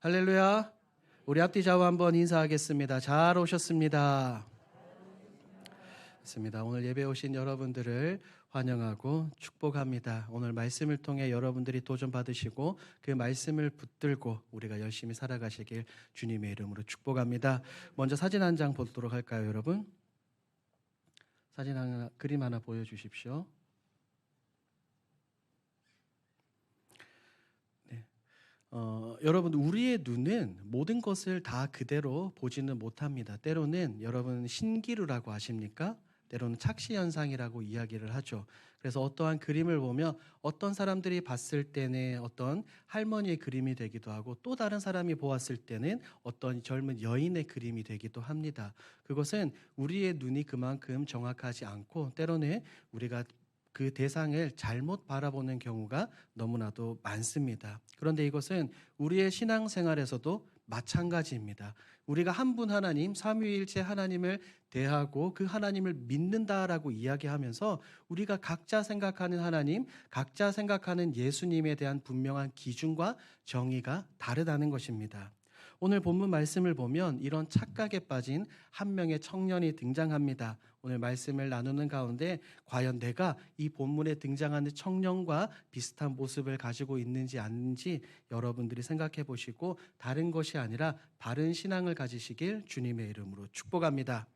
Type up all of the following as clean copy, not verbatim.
할렐루야. 우리 앞뒤 좌우 한번 인사하겠습니다. 잘 오셨습니다. 맞습니다. 오늘 예배 오신 여러분들을 환영하고 축복합니다. 오늘 말씀을 통해 여러분들이 도전 받으시고 그 말씀을 붙들고 우리가 열심히 살아가시길 주님의 이름으로 축복합니다. 먼저 사진 한 장 보도록 할까요, 여러분? 사진 하나, 그림 하나 보여주십시오. 여러분, 우리의 눈은 모든 것을 다 그대로 보지는 못합니다. 때로는 여러분 신기루라고 아십니까? 때로는 착시현상이라고 이야기를 하죠. 그래서 어떠한 그림을 보면 어떤 사람들이 봤을 때는 어떤 할머니의 그림이 되기도 하고 또 다른 사람이 보았을 때는 어떤 젊은 여인의 그림이 되기도 합니다. 그것은 우리의 눈이 그만큼 정확하지 않고 때로는 우리가 그 대상을 잘못 바라보는 경우가 너무나도 많습니다. 그런데 이것은 우리의 신앙생활에서도 마찬가지입니다. 우리가 한 분 하나님, 삼위일체 하나님을 대하고 그 하나님을 믿는다라고 이야기하면서 우리가 각자 생각하는 하나님, 각자 생각하는 예수님에 대한 분명한 기준과 정의가 다르다는 것입니다. 오늘 본문 말씀을 보면 이런 착각에 빠진 한 명의 청년이 등장합니다. 오늘 말씀을 나누는 가운데 과연 내가 이 본문에 등장하는 청년과 비슷한 모습을 가지고 있는지 아닌지 여러분들이 생각해 보시고 다른 것이 아니라 바른 신앙을 가지시길 주님의 이름으로 축복합니다.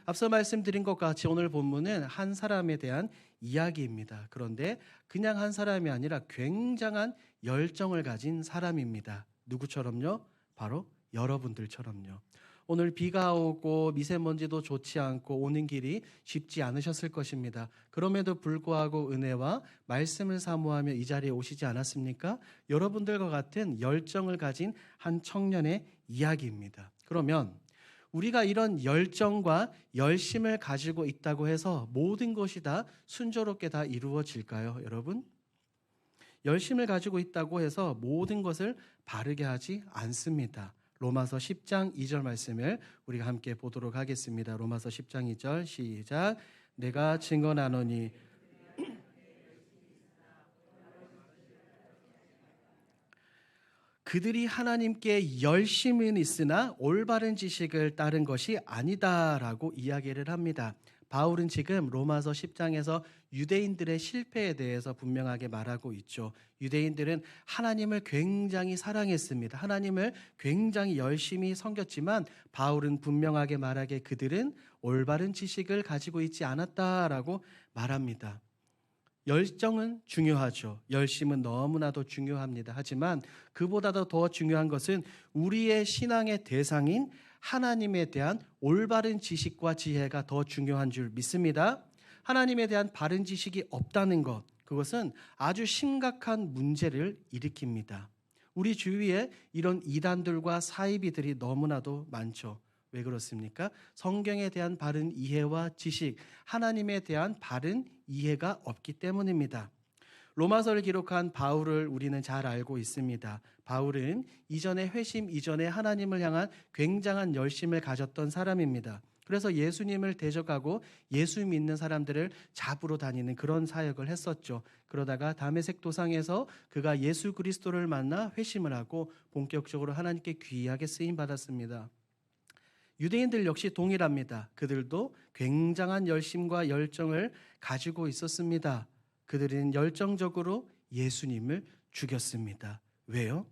앞서 말씀드린 것 같이 오늘 본문은 한 사람에 대한 이야기입니다. 그런데 그냥 한 사람이 아니라 굉장한 열정을 가진 사람입니다. 누구처럼요? 바로 여러분들처럼요. 오늘 비가 오고 미세먼지도 좋지 않고 오는 길이 쉽지 않으셨을 것입니다. 그럼에도 불구하고 은혜와 말씀을 사모하며 이 자리에 오시지 않았습니까? 여러분들과 같은 열정을 가진 한 청년의 이야기입니다. 그러면 우리가 이런 열정과 열심을 가지고 있다고 해서 모든 것이 다 순조롭게 다 이루어질까요, 여러분? 열심을 가지고 있다고 해서 모든 것을 바르게 하지 않습니다. 로마서 10장 2절 말씀을 우리가 함께 보도록 하겠습니다. 로마서 10장 2절 시작. 내가 증언하노니 그들이 하나님께 열심은 있으나 올바른 지식을 따른 것이 아니다라고 이야기를 합니다. 바울은 지금 로마서 10장에서 유대인들의 실패에 대해서 분명하게 말하고 있죠. 유대인들은 하나님을 굉장히 사랑했습니다. 하나님을 굉장히 열심히 섬겼지만 바울은 분명하게 말하기에 그들은 올바른 지식을 가지고 있지 않았다라고 말합니다. 열정은 중요하죠. 열심은 너무나도 중요합니다. 하지만 그보다도 더 중요한 것은 우리의 신앙의 대상인 하나님에 대한 올바른 지식과 지혜가 더 중요한 줄 믿습니다. 하나님에 대한 바른 지식이 없다는 것, 그것은 아주 심각한 문제를 일으킵니다. 우리 주위에 이런 이단들과 사이비들이 너무나도 많죠. 왜 그렇습니까? 성경에 대한 바른 이해와 지식, 하나님에 대한 바른 이해가 없기 때문입니다. 로마서를 기록한 바울을 우리는 잘 알고 있습니다. 바울은 이전에 회심 이전에 하나님을 향한 굉장한 열심을 가졌던 사람입니다. 그래서 예수님을 대적하고 예수 믿는 사람들을 잡으러 다니는 그런 사역을 했었죠. 그러다가 다메섹 도상에서 그가 예수 그리스도를 만나 회심을 하고 본격적으로 하나님께 귀하게 쓰임 받았습니다. 유대인들 역시 동일합니다. 그들도 굉장한 열심과 열정을 가지고 있었습니다. 그들은 열정적으로 예수님을 죽였습니다. 왜요?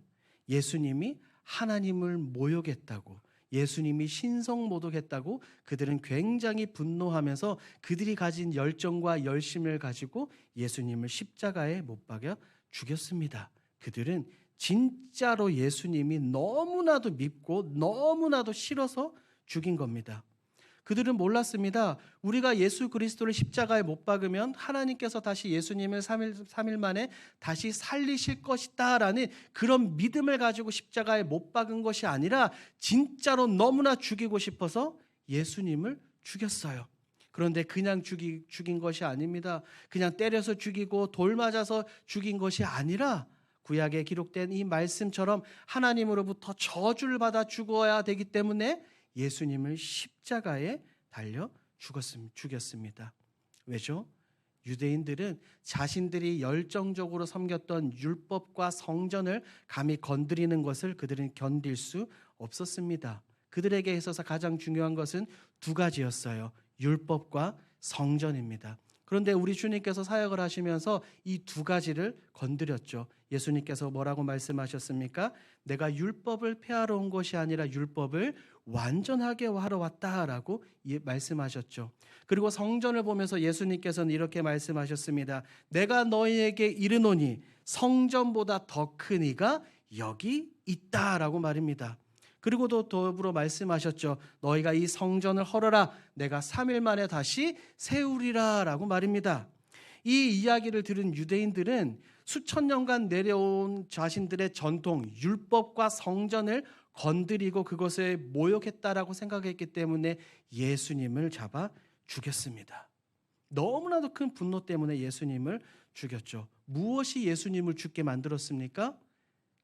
예수님이 하나님을 모욕했다고, 예수님이 신성모독했다고 그들은 굉장히 분노하면서 그들이 가진 열정과 열심을 가지고 예수님을 십자가에 못 박여 죽였습니다. 그들은 진짜로 예수님이 너무나도 믿고 너무나도 싫어서 죽인 겁니다. 그들은 몰랐습니다. 우리가 예수 그리스도를 십자가에 못 박으면 하나님께서 다시 예수님을 3일 만에 다시 살리실 것이다 라는 그런 믿음을 가지고 십자가에 못 박은 것이 아니라 진짜로 너무나 죽이고 싶어서 예수님을 죽였어요. 그런데 그냥 죽인 것이 아닙니다. 그냥 때려서 죽이고 돌 맞아서 죽인 것이 아니라 구약에 기록된 이 말씀처럼 하나님으로부터 저주를 받아 죽어야 되기 때문에 예수님을 십자가에 달려 죽였습니다. 왜죠? 유대인들은 자신들이 열정적으로 섬겼던 율법과 성전을 감히 건드리는 것을 그들은 견딜 수 없었습니다. 그들에게 있어서 가장 중요한 것은 두 가지였어요. 율법과 성전입니다. 그런데 우리 주님께서 사역을 하시면서 이 두 가지를 건드렸죠. 예수님께서 뭐라고 말씀하셨습니까? 내가 율법을 폐하러 온 것이 아니라 율법을 완전하게 하러 왔다라고 말씀하셨죠. 그리고 성전을 보면서 예수님께서는 이렇게 말씀하셨습니다. 내가 너희에게 이르노니 성전보다 더 큰 이가 여기 있다라고 말입니다. 그리고도 더불어 말씀하셨죠. 너희가 이 성전을 헐어라. 내가 3일 만에 다시 세우리라 라고 말입니다. 이 이야기를 들은 유대인들은 수천 년간 내려온 자신들의 전통, 율법과 성전을 건드리고 그것에 모욕했다라고 생각했기 때문에 예수님을 잡아 죽였습니다. 너무나도 큰 분노 때문에 예수님을 죽였죠. 무엇이 예수님을 죽게 만들었습니까?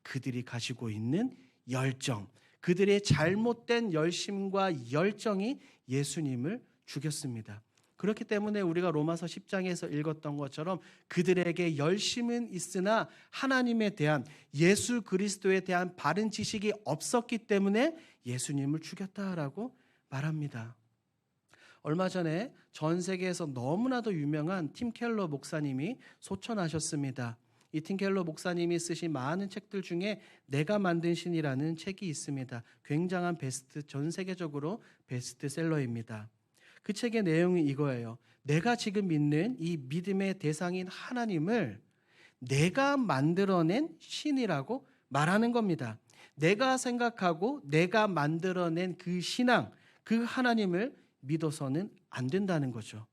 그들이 가지고 있는 열정, 그들의 잘못된 열심과 열정이 예수님을 죽였습니다. 그렇기 때문에 우리가 로마서 10장에서 읽었던 것처럼 그들에게 열심은 있으나 하나님에 대한, 예수 그리스도에 대한 바른 지식이 없었기 때문에 예수님을 죽였다라고 말합니다. 얼마 전에 전 세계에서 너무나도 유명한 팀 켈러 목사님이 소천하셨습니다. 이 팀 켈러 목사님이 쓰신 많은 책들 중에 내가 만든 신이라는 책이 있습니다. 굉장한 전 세계적으로 베스트셀러입니다. 그 책의 내용이 이거예요. 내가 지금 믿는 이 믿음의 대상인 하나님을 내가 만들어낸 신이라고 말하는 겁니다. 내가 생각하고 내가 만들어낸 그 신앙, 그 하나님을 믿어서는 안 된다는 거죠.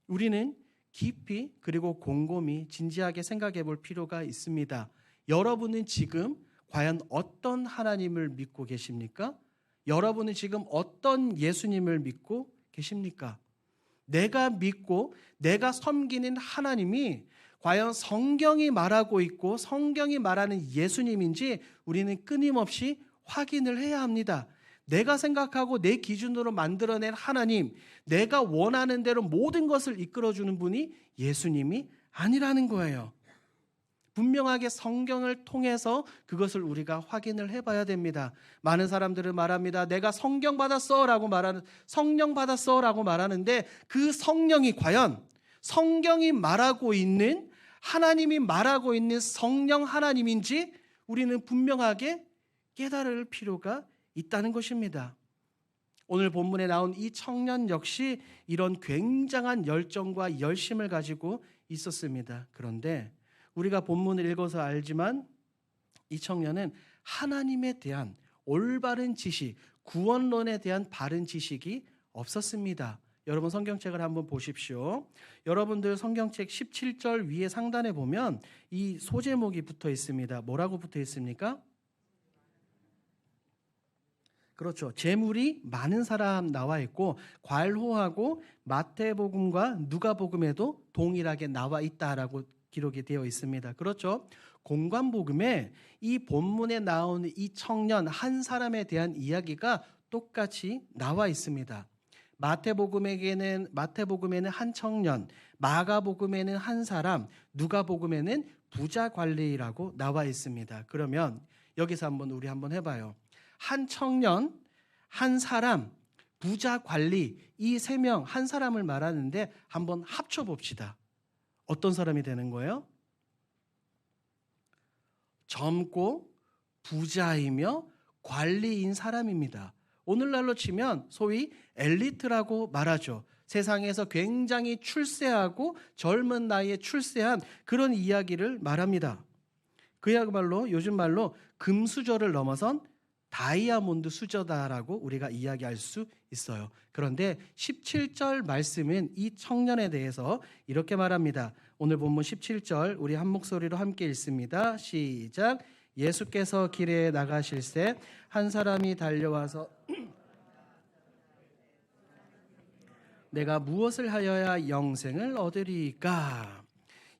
우리는 깊이 그리고 곰곰이 진지하게 생각해 볼 필요가 있습니다. 여러분은 지금 과연 어떤 하나님을 믿고 계십니까? 여러분은 지금 어떤 예수님을 믿고 계십니까? 내가 믿고 내가 섬기는 하나님이 과연 성경이 말하고 있고 성경이 말하는 예수님인지 우리는 끊임없이 확인을 해야 합니다. 내가 생각하고 내 기준으로 만들어낸 하나님, 내가 원하는 대로 모든 것을 이끌어주는 분이 예수님이 아니라는 거예요. 분명하게 성경을 통해서 그것을 우리가 확인을 해봐야 됩니다. 많은 사람들은 말합니다. 내가 성령 받았어라고 말하는데 그 성령이 과연 성경이 말하고 있는, 하나님이 말하고 있는 성령 하나님인지 우리는 분명하게 깨달을 필요가 있다는 것입니다. 오늘 본문에 나온 이 청년 역시 이런 굉장한 열정과 열심을 가지고 있었습니다. 그런데 우리가 본문을 읽어서 알지만 이 청년은 하나님에 대한 올바른 지식, 구원론에 대한 바른 지식이 없었습니다. 여러분 성경책을 한번 보십시오. 여러분들 성경책 17절 위에 상단에 보면 이 소제목이 붙어 있습니다. 뭐라고 붙어 있습니까? 그렇죠. 재물이 많은 사람 나와 있고 괄호하고 마태복음과 누가복음에도 동일하게 나와 있다라고 기록이 되어 있습니다. 그렇죠. 공관복음에 이 본문에 나오는 이 청년 한 사람에 대한 이야기가 똑같이 나와 있습니다. 마태복음에는 한 청년, 마가복음에는 한 사람, 누가복음에는 부자 관리라고 나와 있습니다. 그러면 여기서 우리 한번 해봐요. 한 청년, 한 사람, 부자 관리, 이 세 명 한 사람을 말하는데 한번 합쳐봅시다. 어떤 사람이 되는 거예요? 젊고 부자이며 관리인 사람입니다. 오늘날로 치면 소위 엘리트라고 말하죠. 세상에서 굉장히 출세하고 젊은 나이에 출세한 그런 이야기를 말합니다. 그야말로 요즘 말로 금수저를 넘어선 다이아몬드 수저다라고 우리가 이야기할 수 있어요. 그런데 17절 말씀은 이 청년에 대해서 이렇게 말합니다. 오늘 본문 17절 우리 한 목소리로 함께 읽습니다. 시작. 예수께서 길에 나가실새 한 사람이 달려와서 내가 무엇을 하여야 영생을 얻으리까?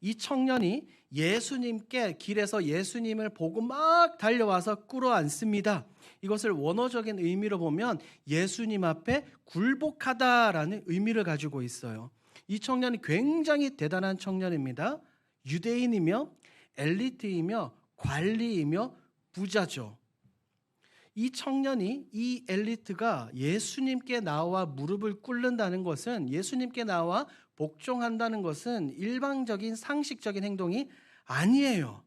이 청년이 예수님께 길에서 예수님을 보고 막 달려와서 꿇어앉습니다. 이것을 원어적인 의미로 보면 예수님 앞에 굴복하다라는 의미를 가지고 있어요. 이 청년이 굉장히 대단한 청년입니다. 유대인이며 엘리트이며 관리이며 부자죠. 이 청년이, 이 엘리트가 예수님께 나와 무릎을 꿇는다는 것은, 예수님께 나와 복종한다는 것은 일방적인 상식적인 행동이 아니에요.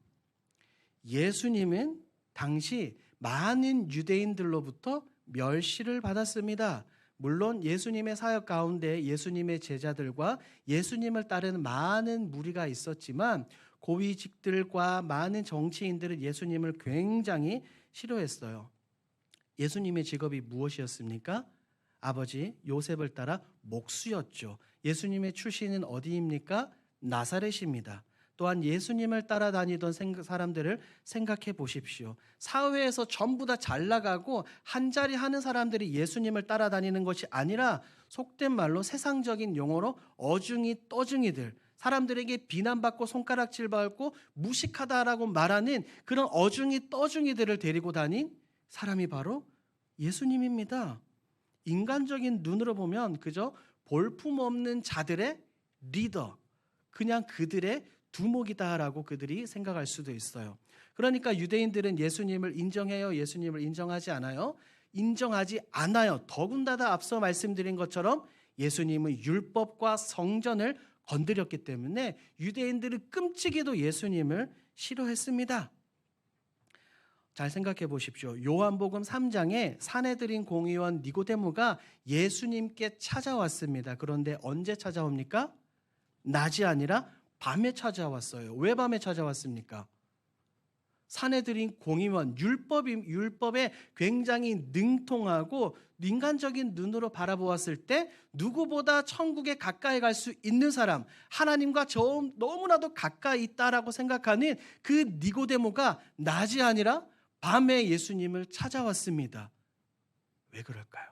예수님은 당시 많은 유대인들로부터 멸시를 받았습니다. 물론 예수님의 사역 가운데 예수님의 제자들과 예수님을 따르는 많은 무리가 있었지만 고위직들과 많은 정치인들은 예수님을 굉장히 싫어했어요. 예수님의 직업이 무엇이었습니까? 아버지 요셉을 따라 목수였죠. 예수님의 출신은 어디입니까? 나사렛입니다. 또한 예수님을 따라다니던 사람들을 생각해 보십시오. 사회에서 전부 다 잘 나가고 한자리 하는 사람들이 예수님을 따라다니는 것이 아니라 속된 말로 세상적인 용어로 어중이 떠중이들, 사람들에게 비난받고 손가락질 받고 무식하다라고 말하는 그런 어중이 떠중이들을 데리고 다닌 사람이 바로 예수님입니다. 인간적인 눈으로 보면 그저 볼품없는 자들의 리더, 그냥 그들의 두목이다라고 그들이 생각할 수도 있어요. 그러니까 유대인들은 예수님을 인정해요? 예수님을 인정하지 않아요? 인정하지 않아요. 더군다나 앞서 말씀드린 것처럼 예수님은 율법과 성전을 건드렸기 때문에 유대인들은 끔찍이도 예수님을 싫어했습니다. 잘 생각해 보십시오. 요한복음 3장에 사내들인 공의원 니고데모가 예수님께 찾아왔습니다. 그런데 언제 찾아옵니까? 낮이 아니라 밤에 찾아왔어요. 왜 밤에 찾아왔습니까? 사내들인 공의원, 율법에 굉장히 능통하고 인간적인 눈으로 바라보았을 때 누구보다 천국에 가까이 갈 수 있는 사람, 하나님과 너무나도 가까이 있다라고 생각하는 그 니고데모가 낮이 아니라 밤에 예수님을 찾아왔습니다. 왜 그럴까요?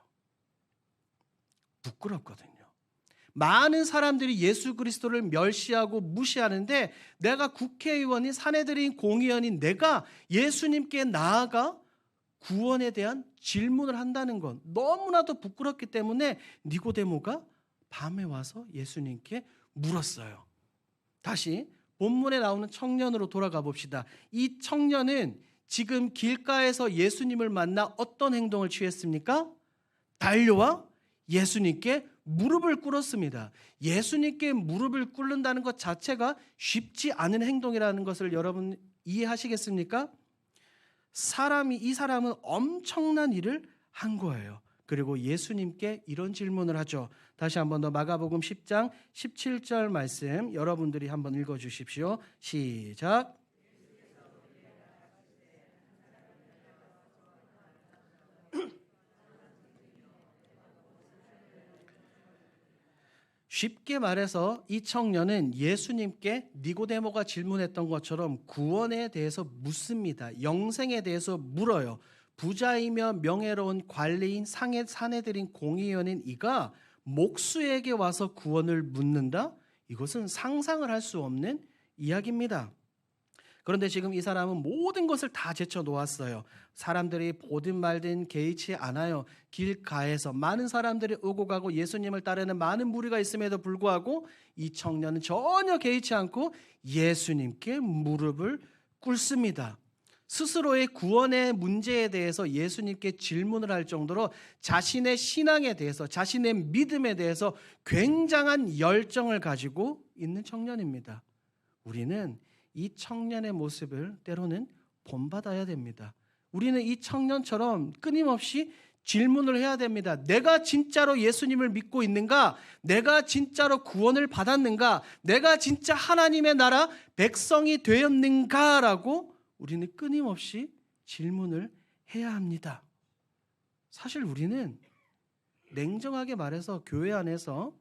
부끄럽거든요. 많은 사람들이 예수 그리스도를 멸시하고 무시하는데 내가 국회의원인 사내들인 공의원인 내가 예수님께 나아가 구원에 대한 질문을 한다는 건 너무나도 부끄럽기 때문에 니고데모가 밤에 와서 예수님께 물었어요. 다시 본문에 나오는 청년으로 돌아가 봅시다. 이 청년은 지금 길가에서 예수님을 만나 어떤 행동을 취했습니까? 달려와 예수님께 무릎을 꿇었습니다. 예수님께 무릎을 꿇는다는 것 자체가 쉽지 않은 행동이라는 것을 여러분 이해하시겠습니까? 이 사람은 엄청난 일을 한 거예요. 그리고 예수님께 이런 질문을 하죠. 다시 한번 더 마가복음 10장 17절 말씀 여러분들이 한번 읽어주십시오. 시작. 쉽게 말해서 이 청년은 예수님께 니고데모가 질문했던 것처럼 구원에 대해서 묻습니다. 영생에 대해서 물어요. 부자이며 명예로운 관리인 사내들인 공의원인 이가 목수에게 와서 구원을 묻는다? 이것은 상상을 할 수 없는 이야기입니다. 그런데 지금 이 사람은 모든 것을 다 제쳐놓았어요. 사람들이 보든 말든 개의치 않아요. 길가에서 많은 사람들이 오고 가고 예수님을 따르는 많은 무리가 있음에도 불구하고 이 청년은 전혀 개의치 않고 예수님께 무릎을 꿇습니다. 스스로의 구원의 문제에 대해서 예수님께 질문을 할 정도로 자신의 신앙에 대해서, 자신의 믿음에 대해서 굉장한 열정을 가지고 있는 청년입니다. 우리는 이 청년의 모습을 때로는 본받아야 됩니다. 우리는 이 청년처럼 끊임없이 질문을 해야 됩니다. 내가 진짜로 예수님을 믿고 있는가? 내가 진짜로 구원을 받았는가? 내가 진짜 하나님의 나라 백성이 되었는가라고 우리는 끊임없이 질문을 해야 합니다. 사실 우리는 냉정하게 말해서 교회 안에서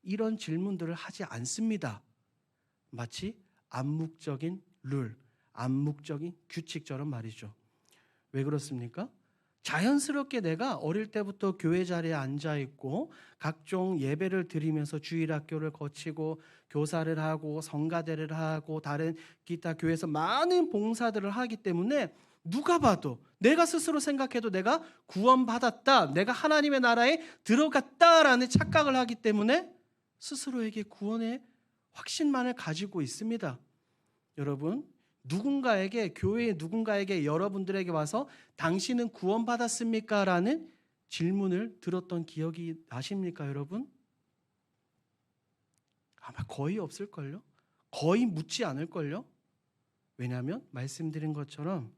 이런 질문들을 하지 않습니다. 마치 암묵적인 룰, 암묵적인 규칙처럼 말이죠. 왜 그렇습니까? 자연스럽게 내가 어릴 때부터 교회 자리에 앉아 있고 각종 예배를 드리면서 주일학교를 거치고 교사를 하고 성가대를 하고 다른 기타 교회에서 많은 봉사들을 하기 때문에 누가 봐도 내가 스스로 생각해도 내가 구원받았다, 내가 하나님의 나라에 들어갔다라는 착각을 하기 때문에 스스로에게 구원의 확신만을 가지고 있습니다. 여러분, 누군가에게, 교회의 누군가에게, 여러분들에게 와서 당신은 구원받았습니까? 라는 질문을 들었던 기억이 나십니까, 여러분? 아마 거의 없을걸요? 거의 묻지 않을걸요? 왜냐하면 말씀드린 것처럼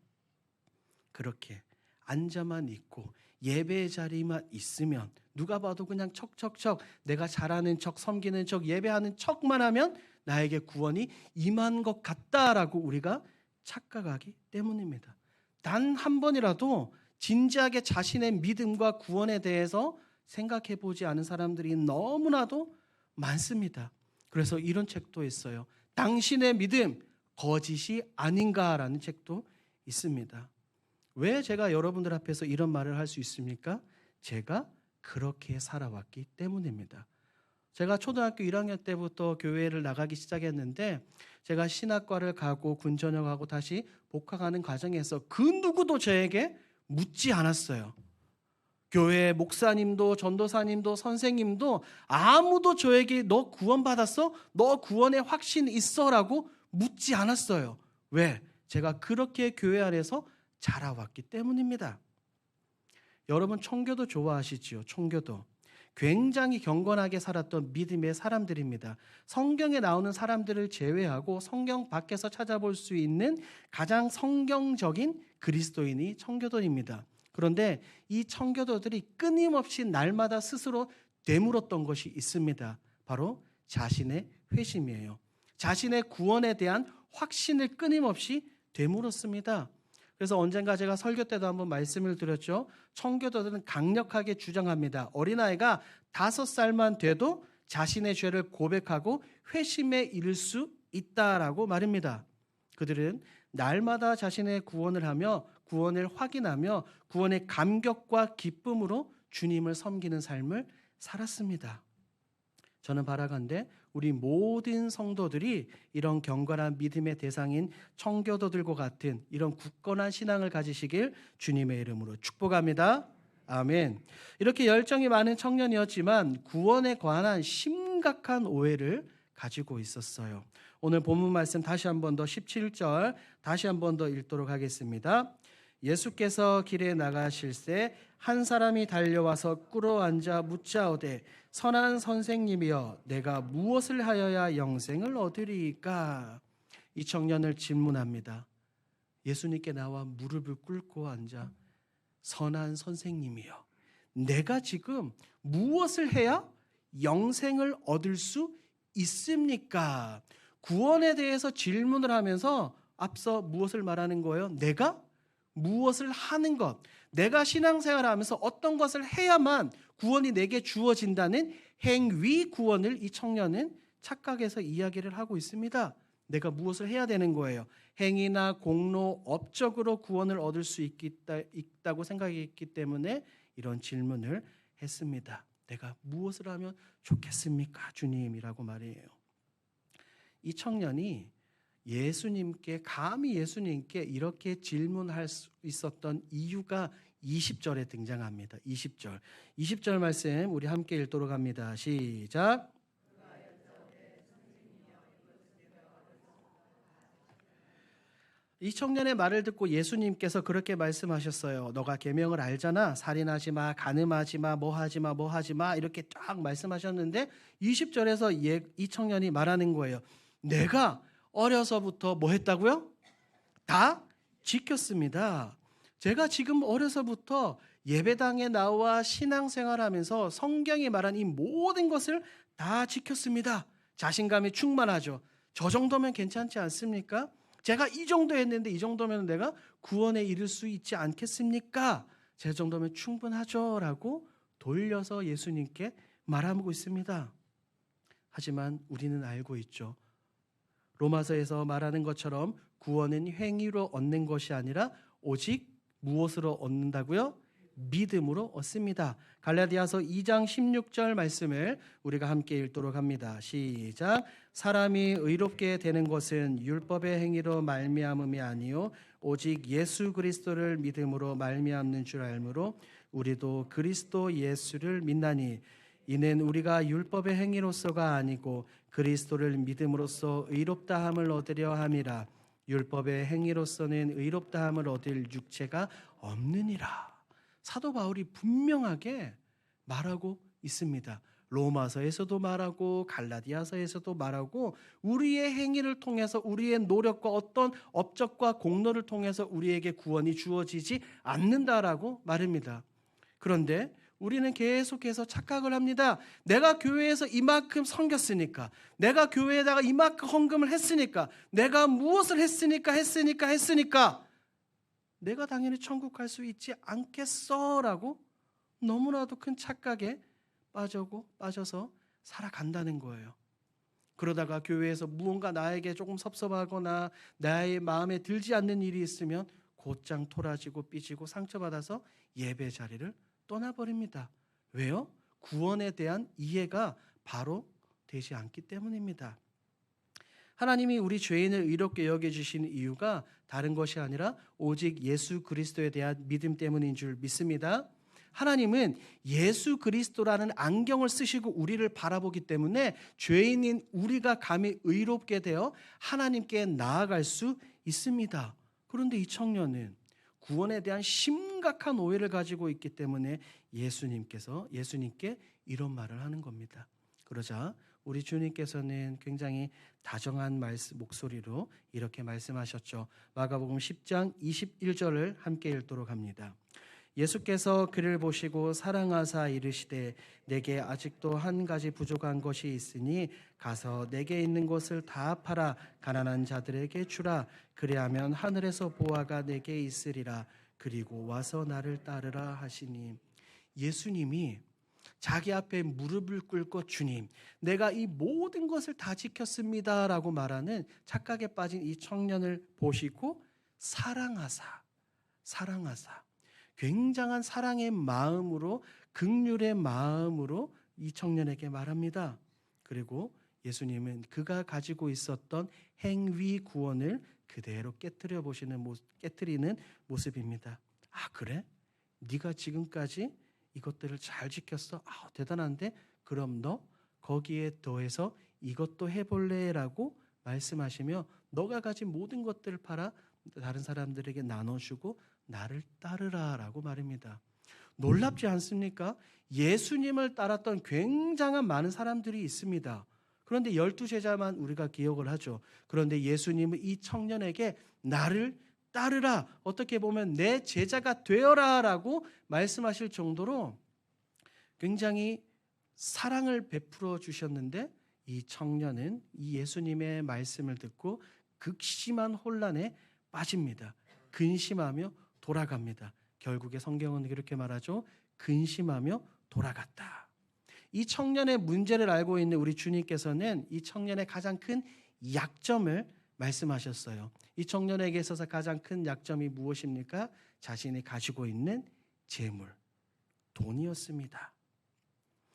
그렇게 앉아만 있고 예배의 자리만 있으면, 누가 봐도 그냥 척척척 내가 잘하는 척, 섬기는 척, 예배하는 척만 하면 나에게 구원이 임한 것 같다라고 우리가 착각하기 때문입니다. 단 한 번이라도 진지하게 자신의 믿음과 구원에 대해서 생각해 보지 않은 사람들이 너무나도 많습니다. 그래서 이런 책도 있어요. 당신의 믿음 거짓이 아닌가라는 책도 있습니다. 왜 제가 여러분들 앞에서 이런 말을 할 수 있습니까? 제가 그렇게 살아왔기 때문입니다. 제가 초등학교 1학년 때부터 교회를 나가기 시작했는데, 제가 신학과를 가고 군 전역하고 다시 복학하는 과정에서 그 누구도 저에게 묻지 않았어요. 교회 목사님도 전도사님도 선생님도 아무도 저에게 너 구원받았어? 너 구원의 확신 있어? 라고 묻지 않았어요. 왜? 제가 그렇게 교회 안에서 자라왔기 때문입니다. 여러분, 청교도 좋아하시지요? 청교도. 굉장히 경건하게 살았던 믿음의 사람들입니다. 성경에 나오는 사람들을 제외하고 성경 밖에서 찾아볼 수 있는 가장 성경적인 그리스도인이 청교도입니다. 그런데 이 청교도들이 끊임없이 날마다 스스로 되물었던 것이 있습니다. 바로 자신의 회심이에요. 자신의 구원에 대한 확신을 끊임없이 되물었습니다. 그래서 언젠가 제가 설교 때도 한번 말씀을 드렸죠. 청교도들은 강력하게 주장합니다. 어린아이가 5살만 돼도 자신의 죄를 고백하고 회심에 이를 수 있다라고 말합니다. 그들은 날마다 자신의 구원을 하며 구원을 확인하며 구원의 감격과 기쁨으로 주님을 섬기는 삶을 살았습니다. 저는 바라건대 우리 모든 성도들이 이런 경건한 믿음의 대상인 청교도들과 같은 이런 굳건한 신앙을 가지시길 주님의 이름으로 축복합니다. 아멘. 이렇게 열정이 많은 청년이었지만 구원에 관한 심각한 오해를 가지고 있었어요. 오늘 본문 말씀 다시 한 번 더 17절 다시 한 번 더 읽도록 하겠습니다. 예수께서 길에 나가실새 한 사람이 달려와서 꿇어앉아 묻자오되 선한 선생님이여 내가 무엇을 하여야 영생을 얻으리이까? 이 청년을 질문합니다. 예수님께 나와 무릎을 꿇고 앉아 선한 선생님이여 내가 지금 무엇을 해야 영생을 얻을 수 있습니까? 구원에 대해서 질문을 하면서 앞서 무엇을 말하는 거예요? 내가 무엇을 하는 것, 내가 신앙생활을 하면서 어떤 것을 해야만 구원이 내게 주어진다는 행위 구원을 이 청년은 착각해서 이야기를 하고 있습니다. 내가 무엇을 해야 되는 거예요? 행위나 공로, 업적으로 구원을 얻을 수 있다고 생각했기 때문에 이런 질문을 했습니다. 내가 무엇을 하면 좋겠습니까, 주님이라고 말이에요. 이 청년이 감히 예수님께 이렇게 질문할 수 있었던 이유가 20절에 등장합니다. 20절 말씀 우리 함께 읽도록 합니다. 시작. 이 청년의 말을 듣고 예수님께서 그렇게 말씀하셨어요. 너가 계명을 알잖아. 살인하지 마, 간음하지 마, 뭐 하지 마 이렇게 쫙 말씀하셨는데 20절에서 이 청년이 말하는 거예요. 내가 어려서부터 뭐 했다고요? 다 지켰습니다. 제가 지금 어려서부터 예배당에 나와 신앙생활하면서 성경이 말한 이 모든 것을 다 지켰습니다. 자신감이 충만하죠. 저 정도면 괜찮지 않습니까? 제가 이 정도 했는데 이 정도면 내가 구원에 이를 수 있지 않겠습니까? 제 정도면 충분하죠 라고 돌려서 예수님께 말하고 있습니다. 하지만 우리는 알고 있죠. 로마서에서 말하는 것처럼 구원은 행위로 얻는 것이 아니라 오직 무엇으로 얻는다고요? 믿음으로 얻습니다. 갈라디아서 2장 16절 말씀을 우리가 함께 읽도록 합니다. 시작. 사람이 의롭게 되는 것은 율법의 행위로 말미암음이 아니요 오직 예수 그리스도를 믿음으로 말미암는 줄 알므로 우리도 그리스도 예수를 믿나니 이는 우리가 율법의 행위로서가 아니고 그리스도를 믿음으로써 의롭다함을 얻으려 함이라. 율법의 행위로서는 의롭다함을 얻을 육체가 없느니라. 사도 바울이 분명하게 말하고 있습니다. 로마서에서도 말하고 갈라디아서에서도 말하고 우리의 행위를 통해서 우리의 노력과 어떤 업적과 공로를 통해서 우리에게 구원이 주어지지 않는다라고 말합니다. 그런데 우리는 계속해서 착각을 합니다. 내가 교회에서 이만큼 섬겼으니까, 내가 교회에다가 이만큼 헌금을 했으니까, 내가 무엇을 했으니까 내가 당연히 천국 갈 수 있지 않겠어라고 너무나도 큰 착각에 빠져서 살아간다는 거예요. 그러다가 교회에서 무언가 나에게 조금 섭섭하거나 나의 마음에 들지 않는 일이 있으면 곧장 토라지고 삐지고 상처받아서 예배 자리를 떠나버립니다. 왜요? 구원에 대한 이해가 바로 되지 않기 때문입니다. 하나님이 우리 죄인을 의롭게 여겨주신 이유가 다른 것이 아니라 오직 예수 그리스도에 대한 믿음 때문인 줄 믿습니다. 하나님은 예수 그리스도라는 안경을 쓰시고 우리를 바라보기 때문에 죄인인 우리가 감히 의롭게 되어 하나님께 나아갈 수 있습니다. 그런데 이 청년은 구원에 대한 심각한 오해를 가지고 있기 때문에 예수님께 이런 말을 하는 겁니다. 그러자 우리 주님께서는 굉장히 다정한 목소리로 이렇게 말씀하셨죠. 마가복음 10장 21절을 함께 읽도록 합니다. 예수께서 그를 보시고 사랑하사 이르시되 내게 아직도 한 가지 부족한 것이 있으니 가서 내게 있는 것을 다 팔아 가난한 자들에게 주라. 그리하면 하늘에서 보화가 내게 있으리라. 그리고 와서 나를 따르라 하시니, 예수님이 자기 앞에 무릎을 꿇고 주님, 내가 이 모든 것을 다 지켰습니다 라고 말하는 착각에 빠진 이 청년을 보시고 사랑하사 굉장한 사랑의 마음으로, 긍휼의 마음으로 이 청년에게 말합니다. 그리고 예수님은 그가 가지고 있었던 행위 구원을 그대로 깨트리는 모습입니다. 아, 그래? 네가 지금까지 이것들을 잘 지켰어? 아, 대단한데? 그럼 너 거기에 더해서 이것도 해볼래? 라고 말씀하시며 너가 가진 모든 것들을 팔아 다른 사람들에게 나눠주고 나를 따르라 라고 말입니다. 놀랍지 않습니까? 예수님을 따랐던 굉장한 많은 사람들이 있습니다. 그런데 12제자만 우리가 기억을 하죠. 그런데 예수님은 이 청년에게 나를 따르라, 어떻게 보면 내 제자가 되어라 라고 말씀하실 정도로 굉장히 사랑을 베풀어 주셨는데, 이 청년은 이 예수님의 말씀을 듣고 극심한 혼란에 빠집니다. 근심하며 돌아갑니다. 결국에 성경은 이렇게 말하죠. 근심하며 돌아갔다. 이 청년의 문제를 알고 있는 우리 주님께서는 이 청년의 가장 큰 약점을 말씀하셨어요. 이 청년에게 있어서 가장 큰 약점이 무엇입니까? 자신이 가지고 있는 재물, 돈이었습니다.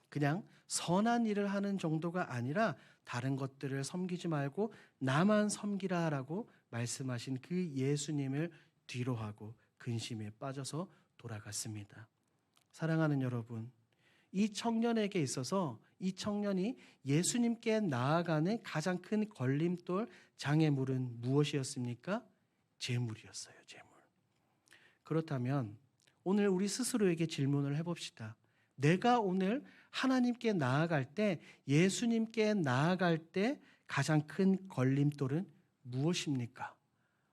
그냥 선한 일을 하는 정도가 아니라 다른 것들을 섬기지 말고 나만 섬기라라고 말씀하신 그 예수님을 뒤로하고 근심에 빠져서 돌아갔습니다. 사랑하는 여러분, 이 청년에게 있어서 이 청년이 예수님께 나아가는 가장 큰 걸림돌, 장애물은 무엇이었습니까? 재물이었어요. 재물. 그렇다면 오늘 우리 스스로에게 질문을 해봅시다. 내가 오늘 하나님께 나아갈 때, 예수님께 나아갈 때 가장 큰 걸림돌은 무엇입니까?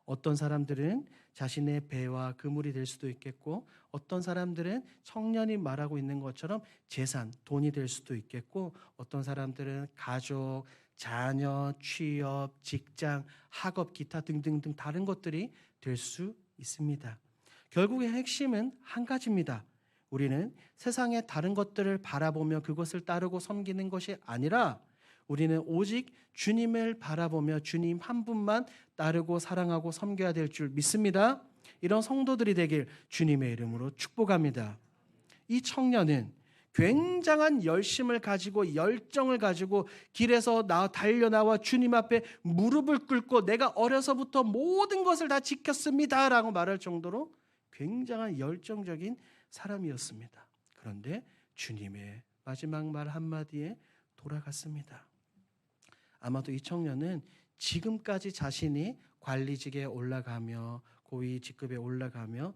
어떤 사람들은 자신의 배와 그물이 될 수도 있겠고, 어떤 사람들은 청년이 말하고 있는 것처럼 재산, 돈이 될 수도 있겠고, 어떤 사람들은 가족, 자녀, 취업, 직장, 학업, 기타 등등등 다른 것들이 될 수 있습니다. 결국의 핵심은 한 가지입니다. 우리는 세상의 다른 것들을 바라보며 그것을 따르고 섬기는 것이 아니라 우리는 오직 주님을 바라보며 주님 한 분만 따르고 사랑하고 섬겨야 될 줄 믿습니다. 이런 성도들이 되길 주님의 이름으로 축복합니다. 이 청년은 굉장한 열심을 가지고 열정을 가지고 길에서 달려나와 주님 앞에 무릎을 꿇고 내가 어려서부터 모든 것을 다 지켰습니다 라고 말할 정도로 굉장한 열정적인 사람이었습니다. 그런데 주님의 마지막 말 한마디에 돌아갔습니다. 아마도 이 청년은 지금까지 자신이 관리직에 올라가며 고위 직급에 올라가며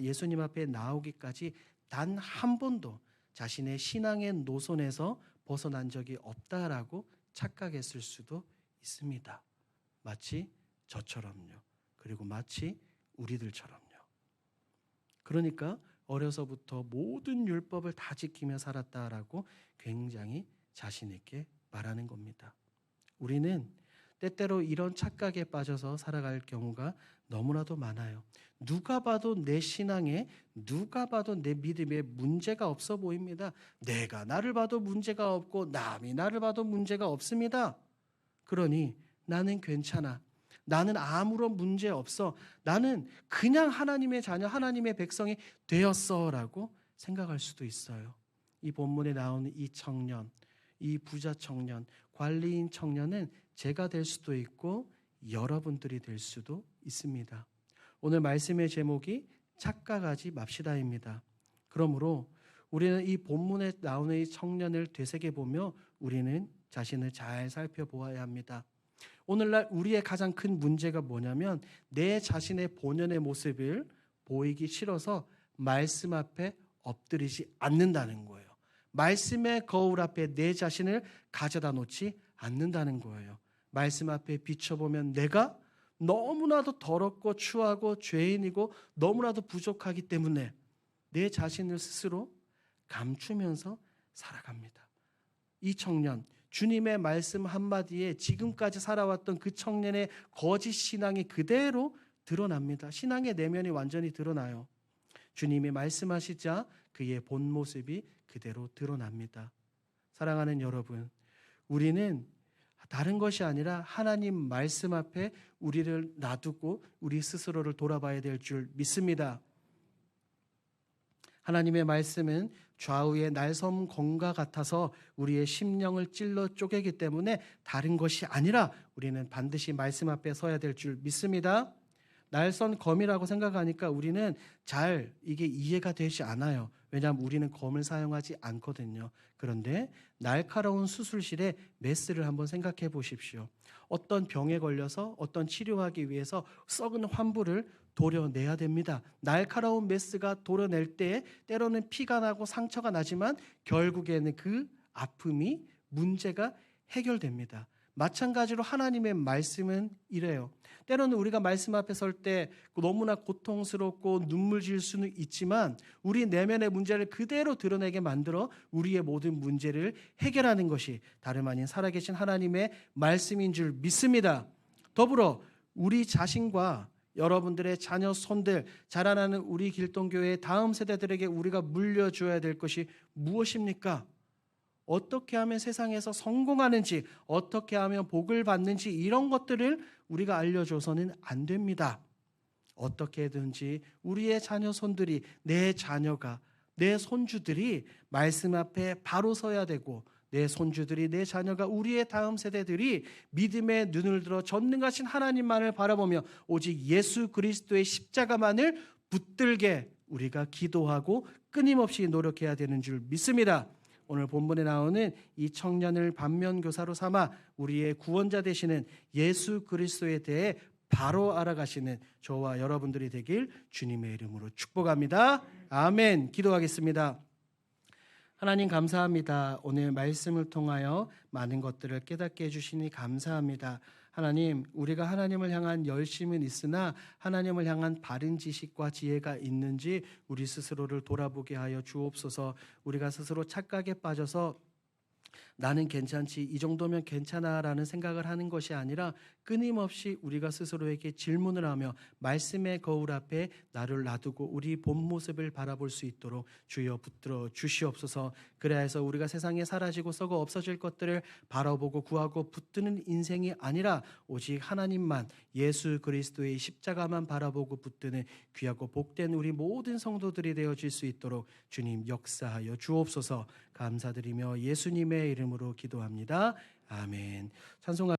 예수님 앞에 나오기까지 단 한 번도 자신의 신앙의 노선에서 벗어난 적이 없다라고 착각했을 수도 있습니다. 마치 저처럼요. 그리고 마치 우리들처럼요. 그러니까 어려서부터 모든 율법을 다 지키며 살았다라고 굉장히 자신 있게 말하는 겁니다. 우리는 때때로 이런 착각에 빠져서 살아갈 경우가 너무나도 많아요. 누가 봐도 내 신앙에, 누가 봐도 내 믿음에 문제가 없어 보입니다. 내가 나를 봐도 문제가 없고 남이 나를 봐도 문제가 없습니다. 그러니 나는 괜찮아. 나는 아무런 문제 없어. 나는 그냥 하나님의 자녀, 하나님의 백성이 되었어라고 생각할 수도 있어요. 이 본문에 나오는 이 청년, 이 부자 청년, 관리인 청년은 제가 될 수도 있고 여러분들이 될 수도 있습니다. 오늘 말씀의 제목이 착각하지 맙시다입니다. 그러므로 우리는 이 본문에 나오는 이 청년을 되새겨보며 우리는 자신을 잘 살펴보아야 합니다. 오늘날 우리의 가장 큰 문제가 뭐냐면 내 자신의 본연의 모습을 보이기 싫어서 말씀 앞에 엎드리지 않는다는 거예요. 말씀의 거울 앞에 내 자신을 가져다 놓지 않는다는 거예요. 말씀 앞에 비춰보면 내가 너무나도 더럽고 추하고 죄인이고 너무나도 부족하기 때문에 내 자신을 스스로 감추면서 살아갑니다. 이 청년, 주님의 말씀 한마디에 지금까지 살아왔던 그 청년의 거짓 신앙이 그대로 드러납니다. 신앙의 내면이 완전히 드러나요. 주님이 말씀하시자 그의 본 모습이 그대로 드러납니다. 사랑하는 여러분, 우리는 다른 것이 아니라 하나님 말씀 앞에 우리를 놔두고 우리 스스로를 돌아봐야 될 줄 믿습니다. 하나님의 말씀은 좌우의 날섬 검과 같아서 우리의 심령을 찔러 쪼개기 때문에 다른 것이 아니라 우리는 반드시 말씀 앞에 서야 될 줄 믿습니다. 날선 검이라고 생각하니까 우리는 잘 이게 이해가 되지 않아요. 왜냐하면 우리는 검을 사용하지 않거든요. 그런데 날카로운 수술실에 메스를 한번 생각해 보십시오. 어떤 병에 걸려서 어떤 치료하기 위해서 썩은 환부를 도려내야 됩니다. 날카로운 메스가 도려낼 때 때로는 피가 나고 상처가 나지만 결국에는 그 아픔이 문제가 해결됩니다. 마찬가지로 하나님의 말씀은 이래요. 때로는 우리가 말씀 앞에 설 때 너무나 고통스럽고 눈물 질 수는 있지만 우리 내면의 문제를 그대로 드러내게 만들어 우리의 모든 문제를 해결하는 것이 다름 아닌 살아계신 하나님의 말씀인 줄 믿습니다. 더불어 우리 자신과 여러분들의 자녀 손들, 자라나는 우리 길동교회의 다음 세대들에게 우리가 물려줘야 될 것이 무엇입니까? 어떻게 하면 세상에서 성공하는지, 어떻게 하면 복을 받는지 이런 것들을 우리가 알려줘서는 안 됩니다. 어떻게든지 우리의 자녀 손들이, 내 자녀가, 내 손주들이 말씀 앞에 바로 서야 되고 내 손주들이, 내 자녀가, 우리의 다음 세대들이 믿음의 눈을 들어 전능하신 하나님만을 바라보며 오직 예수 그리스도의 십자가만을 붙들게 우리가 기도하고 끊임없이 노력해야 되는 줄 믿습니다. 오늘 본문에 나오는 이 청년을 반면교사로 삼아 우리의 구원자 되시는 예수 그리스도에 대해 바로 알아가시는 저와 여러분들이 되길 주님의 이름으로 축복합니다. 아멘. 기도하겠습니다. 하나님 감사합니다. 오늘 말씀을 통하여 많은 것들을 깨닫게 해주시니 감사합니다. 하나님, 우리가 하나님을 향한 열심은 있으나 하나님을 향한 바른 지식과 지혜가 있는지 우리 스스로를 돌아보게 하여 주옵소서. 우리가 스스로 착각에 빠져서 나는 괜찮지, 이 정도면 괜찮아라는 생각을 하는 것이 아니라 끊임없이 우리가 스스로에게 질문을 하며 말씀의 거울 앞에 나를 놔두고 우리 본 모습을 바라볼 수 있도록 주여 붙들어 주시옵소서. 그래야 해서 우리가 세상에 사라지고 썩어 없어질 것들을 바라보고 구하고 붙드는 인생이 아니라 오직 하나님만, 예수 그리스도의 십자가만 바라보고 붙드는 귀하고 복된 우리 모든 성도들이 되어질 수 있도록 주님 역사하여 주옵소서. 감사드리며 예수님의 이름으로 기도합니다. 아멘. 찬송하